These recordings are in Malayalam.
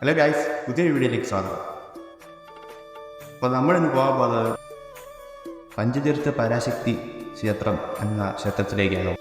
ഹലോ ഗൈസ്, പുതിയൊരു വീഡിയോയിലേക്ക് സ്വാഗതം. അപ്പോൾ നമ്മളിന്ന് പോകാൻ പോകുന്നത് പഞ്ചതീർത്ഥ പരാശക്തി ക്ഷേത്രം എന്ന ക്ഷേത്രത്തിലേക്കാണ്.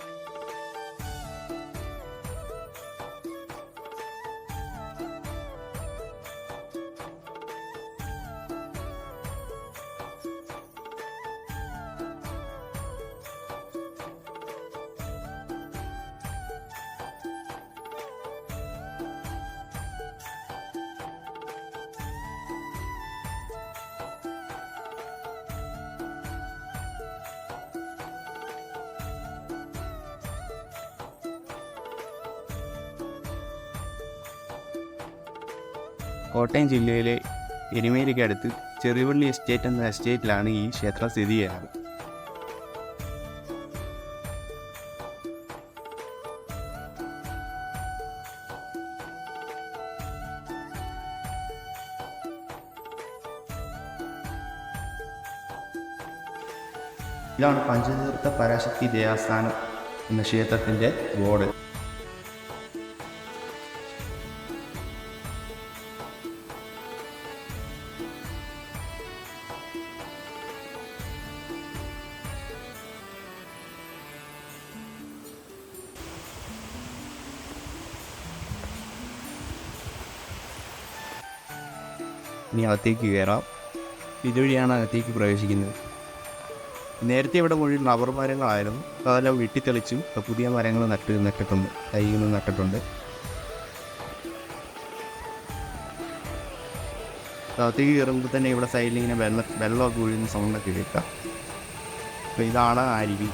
കോട്ടയം ജില്ലയിലെ എരുമേലിക്ക് അടുത്ത് ചെറുവള്ളി എസ്റ്റേറ്റ് എന്ന എസ്റ്റേറ്റിലാണ് ഈ ക്ഷേത്രം സ്ഥിതി ചെയ്യുന്നത്. ഇതാണ് പഞ്ചതീർത്ഥ പരാശക്തി ദേവസ്ഥാനം എന്ന ക്ഷേത്രത്തിൻ്റെ ബോർഡ്. ഇനി അകത്തേക്ക് കയറാം. ഇതുവഴിയാണ് അകത്തേക്ക് പ്രവേശിക്കുന്നത്. നേരത്തെ ഇവിടെ മുഴുവൻ റബ്ബർ മരങ്ങളായിരുന്നു. അതെല്ലാം വെട്ടിത്തെളിച്ചും പുതിയ മരങ്ങൾ നട്ടിട്ടുണ്ട്, തൈകൾ നട്ടിട്ടുണ്ട്. അകത്തേക്ക് കയറുമ്പോൾ തന്നെ ഇവിടെ സൈഡിൽ ഇങ്ങനെ വെള്ളമൊക്കെ ഒഴുകുന്ന സൗണ്ടൊക്കെ കേൾക്കാം. അപ്പോൾ ഇതാണ് അരുവി.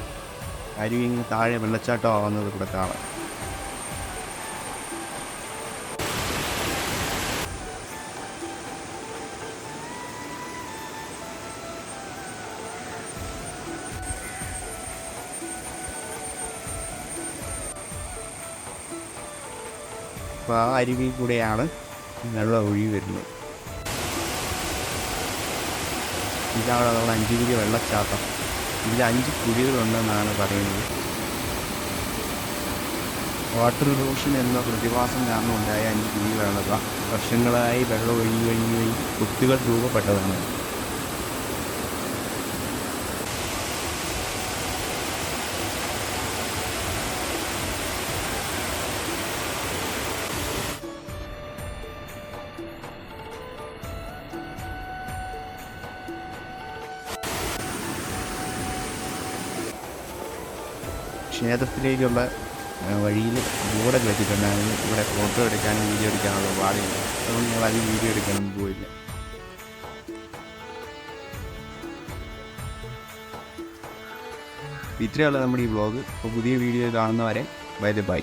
ഇങ്ങനെ താഴെ വെള്ളച്ചാട്ടം ആവുന്നത് ഇവിടെ കാണാം. അപ്പോൾ ആ അരുവി കൂടെയാണ് വെള്ളം ഒഴുകി വരുന്നത്. ഇതാണ് നമ്മുടെ 5 കുഴി വെള്ളച്ചാട്ടം. ഇതിൽ 5 കുഴികളുണ്ടെന്നാണ് പറയുന്നത്. വാട്ടർ ഇറോഷൻ എന്ന പ്രതിഭാസം കാരണം ഉണ്ടായ 5 കുഴികളാണ്. വർഷങ്ങളായി വെള്ളം ഒഴുകി കുത്തുകൾ രൂപപ്പെട്ടതാണ്. ക്ഷേത്രത്തിലേക്കുള്ള വഴിയിൽ ബോർഡൊക്കെ വെച്ചിട്ടുണ്ടായിരുന്നു. ഇവിടെ ഫോട്ടോ എടുക്കാനും വീഡിയോ എടുക്കാനുള്ള പാടില്ല. അതുകൊണ്ട് ഞങ്ങൾ അതിൽ വീഡിയോ എടുക്കാനൊന്നും പോയില്ല. ഇത്രയുള്ള നമ്മുടെ ഈ വ്ളോഗ്. അപ്പോൾ പുതിയ വീഡിയോ കാണുന്നവരെ ബൈ.